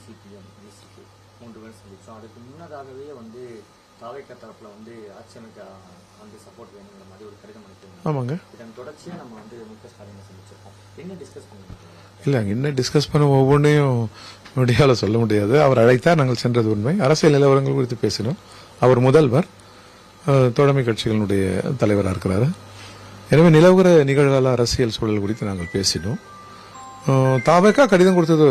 CPM விசிக்கு 3 பேர் சந்திச்சோம். அதுக்கு முன்னதாகவே வந்து தாவேக்கா தரப்புல வந்து ஆட்சி அமைக்க வந்து சப்போர்ட் வேணுங்கிற மாதிரி ஒரு கடிதம் அனுப்பியிருந்தாங்க. ஆமாங்க. இதன் தொடர்ச்சியா நம்ம வந்து முக ஸ்டாலினை சந்திச்சிருக்கோம். என்ன டிஸ்கஸ் பண்ணிருக்கோம்? இல்லை, என்ன டிஸ்கஸ் பண்ண ஒவ்வொன்றையும் முடியால சொல்ல முடியாது. அவர் அழைத்தார், நாங்கள் சென்றது உண்மை. அரசியல் நிலவரங்கள் குறித்து பேசினோம். அவர் முதல்வர், தோழமை கட்சிகளுடைய தலைவராக இருக்கிறாரு. எனவே நிலவுகிற நிகழ்கால அரசியல் சூழல் குறித்து நாங்கள் பேசினோம். தாவேக்கா கடிதம் கொடுத்தது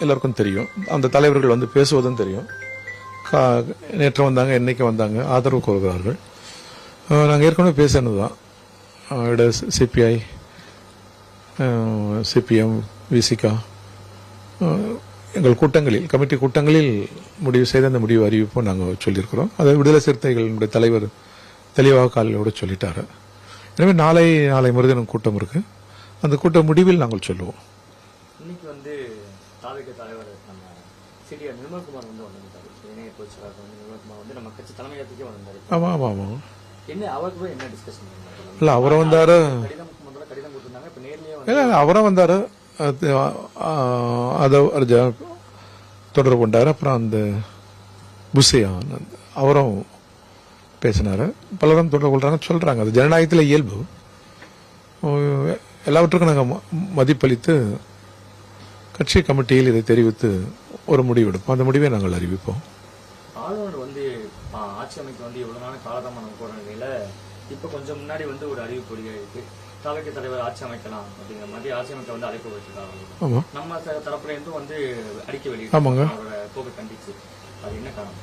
எல்லாருக்கும் தெரியும். அந்த தலைவர்கள் வந்து பேசுவதும் தெரியும். நேற்று வந்தாங்க, இன்னைக்கு வந்தாங்க, ஆதரவு கோருகிறார்கள். நாங்கள் ஏற்கனவே பேசினது தான். சிபிஐ, சிபிஎம், விசிகா எங்கள் கூட்டங்களில், கமிட்டி கூட்டங்களில் முடிவு செய்த அந்த முடிவு அறிவிப்போம் நாங்கள் சொல்லியிருக்கிறோம். அதை விடுதலை சிறுத்தைகளுடைய தலைவர் தெளிவாக காலையோடு சொல்லிட்டாரு. எனவே நாளை மறுதினம் கூட்டம் இருக்கு. அந்த கூட்ட முடிவில் நாங்கள் சொல்லுவோம். இன்னைக்கு வந்து தாவேக தலைவர் நம்ம சிடிஆர் நிர்மல்குமார் வந்து வந்திருந்தாரு. இணைய பொதுச்செயலாளர் வந்து நிர்மல்குமார் வந்து நம்ம கட்சி தலைமையகத்துக்கே வந்திருந்தாரு. ஆமா ஆமா ஆமா. என்ன அவருக்கு என்ன டிஸ்கஷன் பண்ணாங்க? இல்ல, அவரும் வந்தாரு. கடிதம் கொடுத்திருந்தாங்க. இப்ப நேர்லயே இல்ல, அவரும் வந்தாரு. அதை தொடர்பு கொண்டாரு. அப்புறம் அந்த புஷியா அவரும் பேசினாரு. பலரும் தொடர்பு கொள்றாங்க, சொல்றாங்க. அது ஜனநாயகத்தில் இயல்பு. எல்லாவற்றுக்கும் நாங்கள் மதிப்பளித்து கட்சி கமிட்டியில் இதை தெரிவித்து ஒரு முடிவெடுப்போம். அந்த முடிவை நாங்கள் அறிவிப்போம். ஆளுநர் வந்து ஆட்சி அமைக்க வந்து இவ்வளவு நாள் காலதாமதம் போற நிலையில இப்ப கொஞ்சம் முன்னாடி வந்து ஒரு அறிவிப்பு வெளியாயிருக்கு. தாவேக தலைவர் ஆட்சி அமைக்கலாம் அப்படிங்கிற மாதிரி ஆட்சி அமைக்க வந்து அழைப்பு வச்சிருக்காங்க. நம்ம தரப்புல இருந்தும் வந்து அறிக்கை வெளியிட்டாங்க அவரோட போக்கு கண்டிச்சு. அது என்ன காரணம்?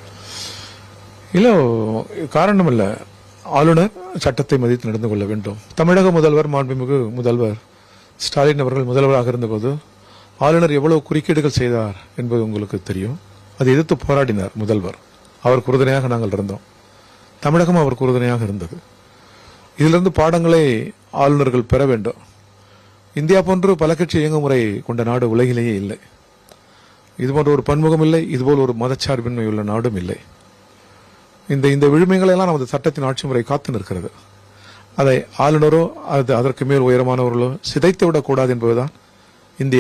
இல்ல, காரணம் இல்ல. ஆளுநர் சட்டத்தை மதித்து நடந்து கொள்ள வேண்டும். தமிழக முதல்வர், மாண்புமிகு முதல்வர் ஸ்டாலின் அவர்கள் முதல்வராக இருந்தபோது ஆளுநர் எவ்வளவு குறுக்கீடுகள் செய்தார் என்பது உங்களுக்கு தெரியும். அதை எதிர்த்து போராடினார் முதல்வர். அவருக்கு உறுதுணையாக நாங்கள் இருந்தோம். தமிழகம் அவருக்கு உறுதுணையாக இருந்தது. இதிலிருந்து பாடங்களை ஆளுநர்கள் பெற வேண்டும். இந்தியா போன்று பல கட்சி இயங்குமுறை கொண்ட நாடு உலகிலேயே இல்லை. இதுபோன்ற ஒரு பன்முகம் இல்லை. இதுபோல் ஒரு மதச்சார்பின்மை உள்ள நாடும் இல்லை. இந்த விழுமைகளை எல்லாம் நமது சட்டத்தின் ஆட்சி முறை காத்து நிற்கிறது. அதை ஆளுநரோ அதற்கு மேல் உயரமானவர்களோ சிதைத்து விடக்கூடாது என்பதுதான்